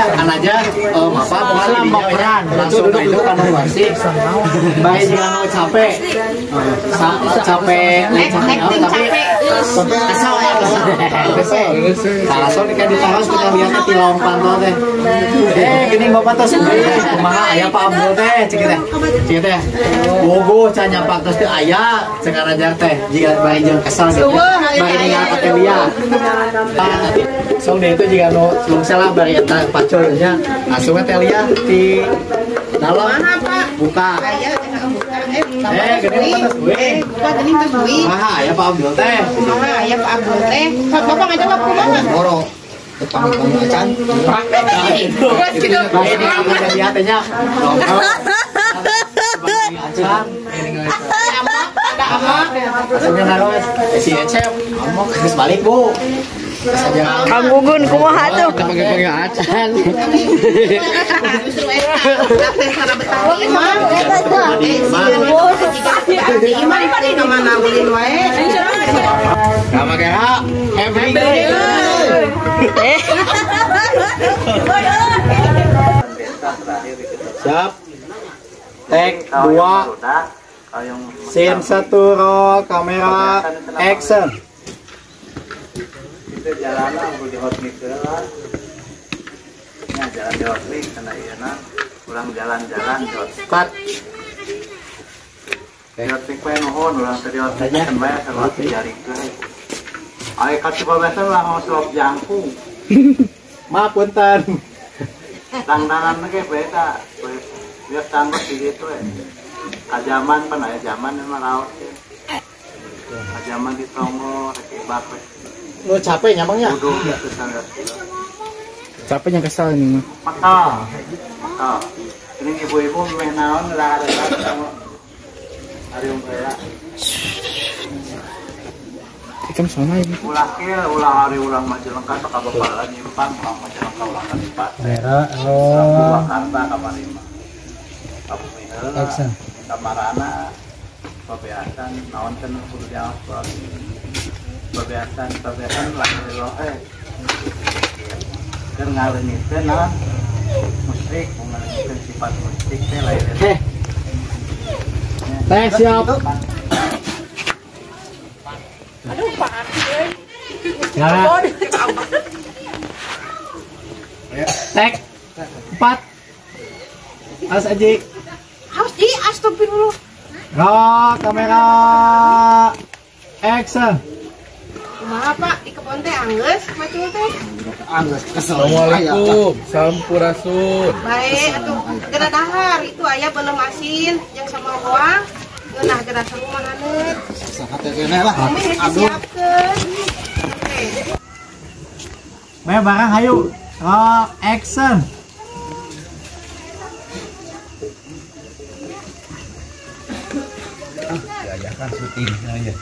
Kan aja apa bukan peran langsung itu kan wasit baik jangan capek tapi asal ya langsung kan ditaruh kita lihat di lawan pantau teh gini bapak tuh sendiri kumaha aya Pak Abdul teh cik teh bogo can nyapak terus teh aya sekarang aja teh jika baik jeung kesal gitu baik dengan Atelia so dia itu jika no salah bari eta pacolnya langsung Atelia di dalam buka gede atas gue buka geuning teh gue maha aya Pak Abdul teh maha aya Pak Abdul teh bapak ngajak aku kumaha moro pamit acan itu bae di kamar dia tanya acan ada amak asapnya naros si Ecep amak geus balik Bu Kang Gugun kumaha tuh? Pakai acan. Siap. Take 2. Scene 1 roll kamera action. Jalan lah, di hotmix lah. Ya jalan di hotmix, karena iya nah, kurang jalan-jalan di hotmix. Cut. Di hotmix kue nuhun, ulang tadi hotmix kan banyak kalau jari ke. Ayo kasih pembesan lah mau suap jangkung. Maaf punten. Tangdangan lagi beda, biar tanggung di situ ya. Kajaman pan aya zaman memang laut ya. Kajaman di Tongo, rekibak. Lu capek nyamangnya? Capeknya kesal ini mah. Mata. Ini ibu-ibu meh naon lah ada sama hari umpela. Ikan sama ini. Ulah hari ulang Majalengka ka Bapalan nyimpang ulang Majalengka ulang Kalipat. Merah. Jakarta kamarima. Kamu miheula. Kamarana pabeasan naon teh kudu diawas. Pabeasan lah kan ngalenikeun naon musrik ngalenikeun sifat musrik teh lain teh siap Aduh Pak ya tek 4 as aja harus di astagfirullah. roll kamera action. Kumaha Pak di kebon teh anggeus macul teh? Anggeus kesel. Assalamualaikum, sampurasun. Baik atuh geura dahar itu aya belum asin yang sama goang. Nah geura seru mananeut. Sahat kene lah. Aduh. Bae barang hayu. Roll action. Ya kan syutingnya ya.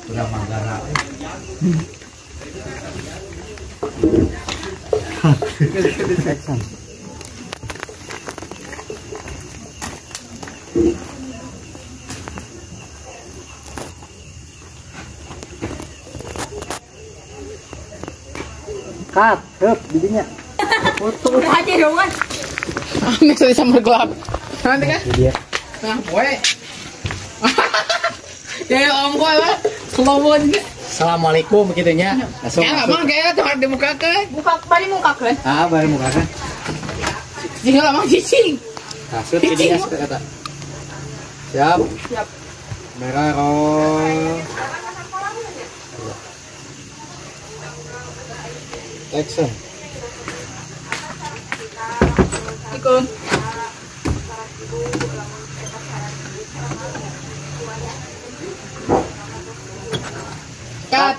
Udah Manggara. Action. Cut, hup, didinya. Foto. Udah aja dong kan. Misalnya sambil gelap. Nanti kan? Dia. Nah, boy. Ya om gue lah. Slow aja. Assalamualaikum begitunya. Langsung. Ya enggak mah kayak tuh di muka ke. Buka bari muka kan. Baru muka kan. Jika lama cicing. Kasut ini kata. Siap. Siap. Merah roll. Action. Assalamualaikum. Cut.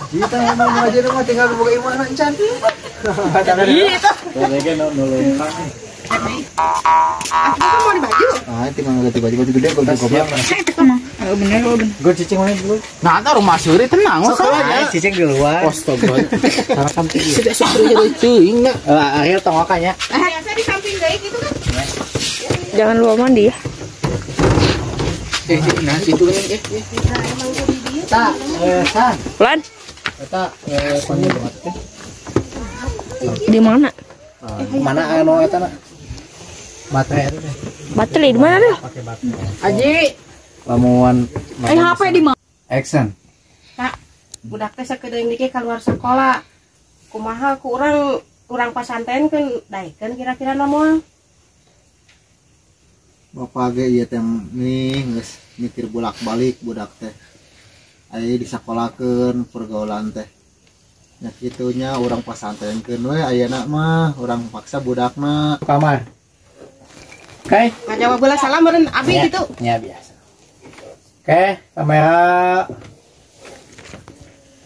Kita mau aja rumah tinggal buka ibu anak cantik. Gitu. Lagi nolong kan. Aku mau di baju. Timbang ganti baju gede gue goblok. Bener. Gue cicing mana dulu? Nah, ada rumah suri tenang. Cicing di luar. Astaga. Sarakam tinggi. Sudah aja cuy, enggak. Akhir tongokannya. Biasa di samping deui gitu kan. Jangan lupa mandi ya. Nah, situ kan ya. Tak, San. Lan, Eta panggil banget teh. Di mana? Mana anu eta na? Baterai itu teh. Baterai di mana deh? Pakai baterai. Aji, Lamuan HP di mana? Action. Kak, budak teh sakedeung dike keluar sekolah. Kumaha ku urang pasantren kan daekeun kira-kira namun. Bapak ge ieu teh nih geus mikir bolak-balik budak teh. Aya disakolakeun pergaulan teh. Nya kitunya urang pasantrenkeun we ayeuna mah urang paksa budakna. Kamar. Oke. Ngajawab bola salam meureun abi Ya, gitu. Ya biasa. Oke, kamera.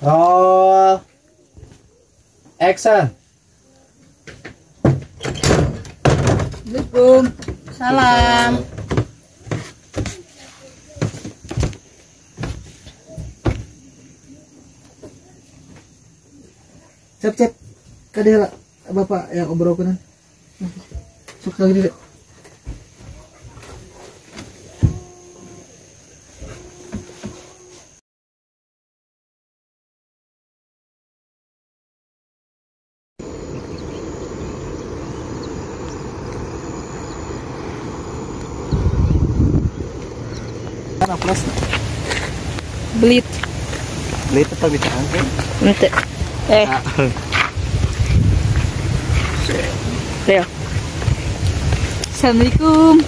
Roll. Action. Assalamualaikum. Salam. Cep kadela Bapak yang obrolkeun. Sok lagi deh. Mana plus? Belit. Beli tetap bisa angkat. Ente. Leo. Assalamualaikum.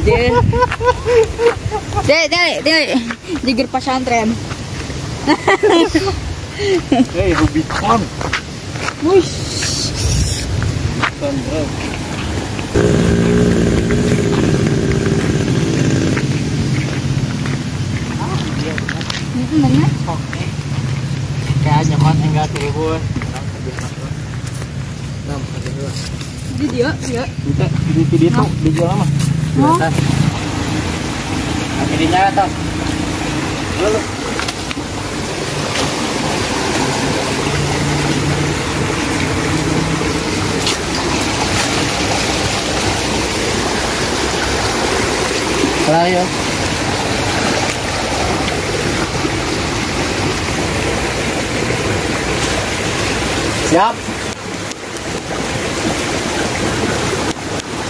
Dek. Jigir pasantren. Hey, Rubicon. Wush. Kayak nyaman enggak turun. Di dia. Kita di itu dijual mah. Oh. Akhirnya atas. Lalu. Ayo. Siap.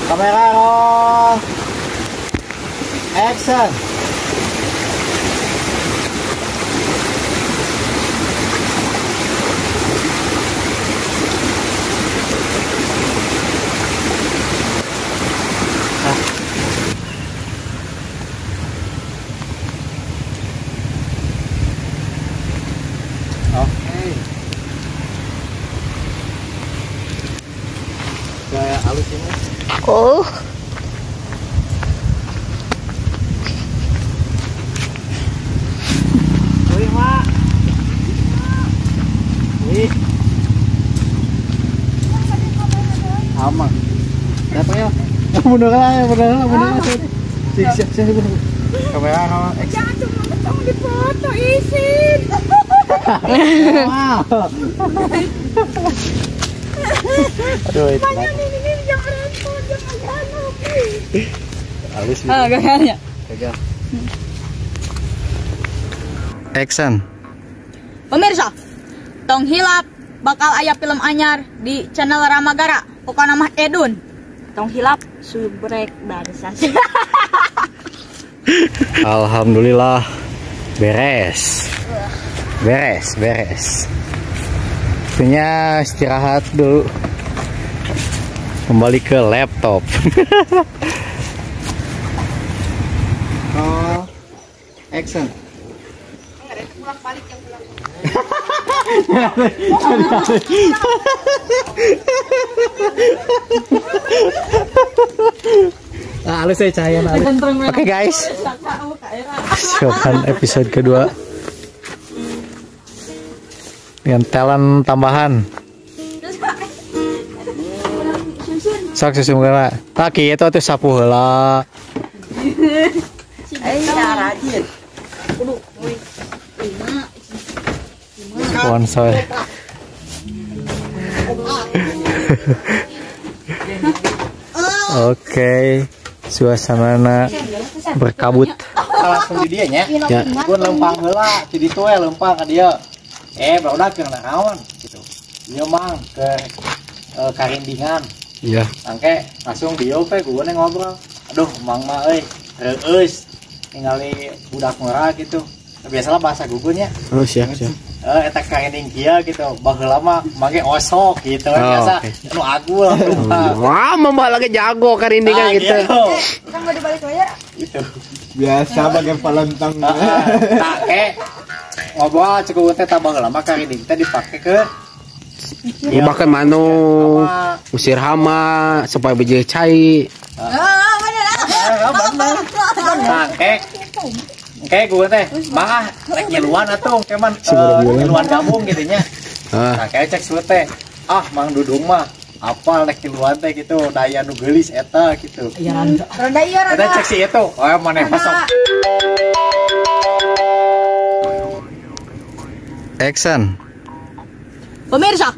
Kamera roll. Action. Oke. Gaya halus ini. Oh. Wih, Mak. Wih. Aman. Datang ya. Mundur lah. Siap. Kamera kalau Jangan cuma ketemu di foto izin. Aduh, itu. Ini jangan respon, jangan Halus. Gayanya. Pegang. Action. Pemirsa, tong hilap bakal aya film anyar di channel Ramagara. Pokoknya mah Edun. Tong hilap subrek dan sasi. Alhamdulillah beres. Punya istirahat dulu. Kembali ke laptop. Oh, action. Bolak-balik yang pulang. Nah, halus saya cahaya. Oke guys, siapkan episode kedua dengan talent tambahan. Sok susun kena. Taki itu tuh sapu heula. Rajin. Sponsor. Oke, suasana berkabut. Langsung di dia nya. Ya. Gue lempang heula, jadi tuh lempang ke dia. barudak yang naon gitu. Iya mang ke karindingan. Iya. Sangke langsung dia gue ngobrol. Aduh mang mah reus ningali budak murah gitu. Biasalah bahasa gugunya. Oh siap. Eta karinding kia gitu. Baheula mah mangge osok gitu biasa. Anu agul. Wah, mama lagi jago karindingan gitu. Kan mau dibalik aja. Gitu. Biasa bagai palentang. Tak ngobrol cukup teh tambah lama karinding teh dipake ke Bahkan mano usir hama supaya biji cai. Kayak gue teh, mah rek nyeluan atuh, cuman nyeluan gabung gitunya. Nah, kayak cek suet teh, mang dudung mah apal rek nyeluan teh gitu, daya nu geulis eta gitu. Rada iya rada. Kita cek si itu, maneh pasok. Action. Pemirsa,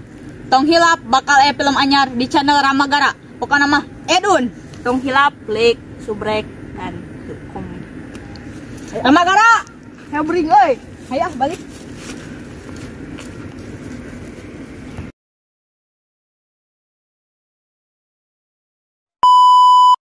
tong hilap bakal film anyar di channel Ramagara. Pokoknya mah Edun. Tong hilap, like, subrek, dan komen. Ramagara, hebring euy. Hayah balik.